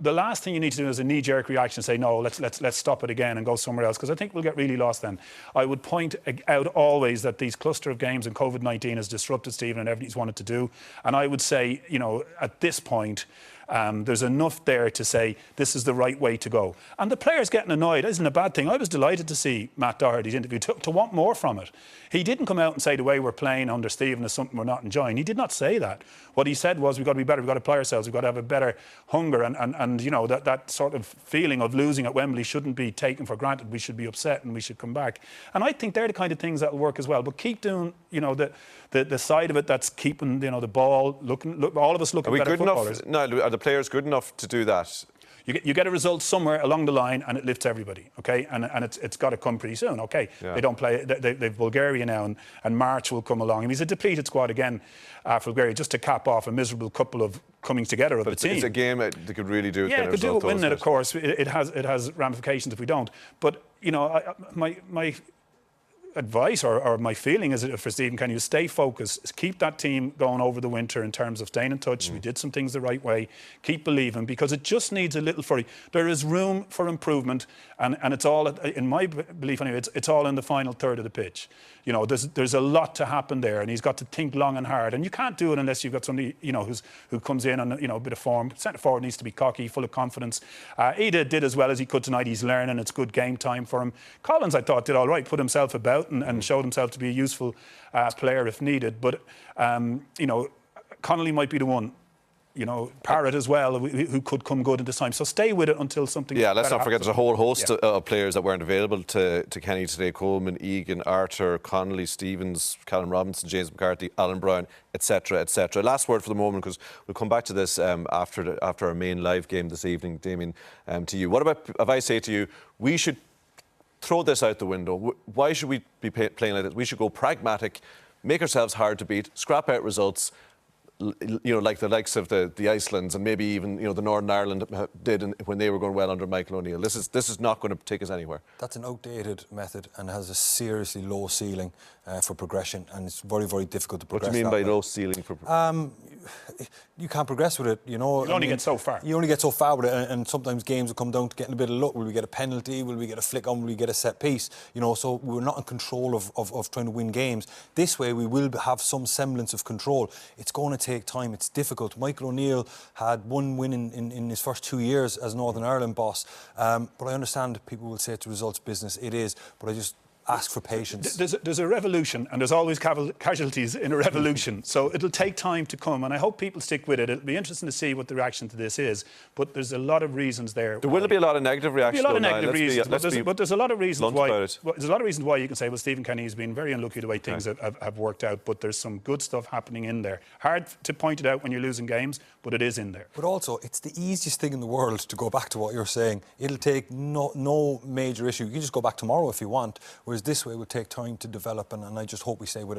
the last thing you need to do is a knee-jerk reaction, say, no, let's stop it again and go somewhere else, because I think we'll get really lost then. I would point out always that these cluster of games and COVID-19 has disrupted Stephen and everything he's wanted to do. And I would say, you know, at this point, there's enough there to say this is the right way to go. And the players getting annoyed isn't a bad thing. I was delighted to see Matt Doherty's interview, to want more from it. He didn't come out and say the way we're playing under Stephen is something we're not enjoying. He did not say that. What he said was we've got to be better, we've got to apply ourselves, we've got to have a better hunger, and you know, that sort of feeling of losing at Wembley shouldn't be taken for granted. We should be upset and we should come back. And I think they're the kind of things that will work as well. But keep doing, you know, the side of it that's keeping, you know, the ball looking, all of us looking better footballers. No, are the players good enough to do that? You get a result somewhere along the line and it lifts everybody, okay? And it's got to come pretty soon, okay? Yeah. They don't play, they've Bulgaria now, and March will come along. And he's a depleted squad again for Bulgaria, just to cap off a miserable couple of comings together of the team. It's a game that they could really do. Yeah, it could do it, win it, of course. It has ramifications if we don't. But, you know, my advice or my feeling is for Stephen Kenny is stay focused, keep that team going over the winter in terms of staying in touch. We did some things the right way, keep believing, because it just needs a little flurry. There is room for improvement, and it's all, in my belief anyway, it's all in the final third of the pitch. You know, there's a lot to happen there, and he's got to think long and hard, and you can't do it unless you've got somebody, you know, who comes in on, you know, a bit of form. Centre forward needs to be cocky, full of confidence. Ida did as well as he could tonight. He's learning. It's good game time for him. Collins, I thought, did all right, put himself about and showed himself to be a useful player if needed. But you know, Connolly might be the one. You know, Parrott as well, who could come good in this time. So stay with it until something. Yeah, let's not forget there's a whole host of players that weren't available to Kenny today: Coleman, Egan, Arthur, Connolly, Stevens, Callum Robinson, James McCarthy, Alan Brown, etc., etc. Last word for the moment, because we'll come back to this after our main live game this evening. Damien, to you. What about if I say to you, we should throw this out the window? Why should we be playing like this? We should go pragmatic, make ourselves hard to beat, scrap out results. You know, like the likes of the Icelands and maybe even, you know, the Northern Ireland did when they were going well under Michael O'Neill. This is not going to take us anywhere. That's an outdated method and has a seriously low ceiling for progression, and it's very, very difficult to progress. What do you mean by low ceiling for progression? You can't progress with it, you know. You only get so far. You only get so far with it, and sometimes games will come down to getting a bit of luck. Will we get a penalty? Will we get a flick on? Will we get a set piece? You know, so we're not in control of trying to win games. This way, we will have some semblance of control. It's going to take time. It's difficult. Michael O'Neill had one win in his first 2 years as Northern Ireland boss. But I understand people will say it's a results business. It is. But I just ask for patience. There's a revolution, and there's always casualties in a revolution. So it'll take time to come, and I hope people stick with it. It'll be interesting to see what the reaction to this is. But there's a lot of reasons there. There will be a lot of negative reactions. There'll be a lot of negative reasons, but there's a lot of reasons why. There's a lot of reasons why you can say, well, Stephen Kenny has been very unlucky the way things have worked out. But there's some good stuff happening in there. Hard to point it out when you're losing games, but it is in there. But also, it's the easiest thing in the world to go back to what you're saying. It'll take no major issue. You can just go back tomorrow if you want. Whereas this way would take time to develop, and I just hope we stay with it.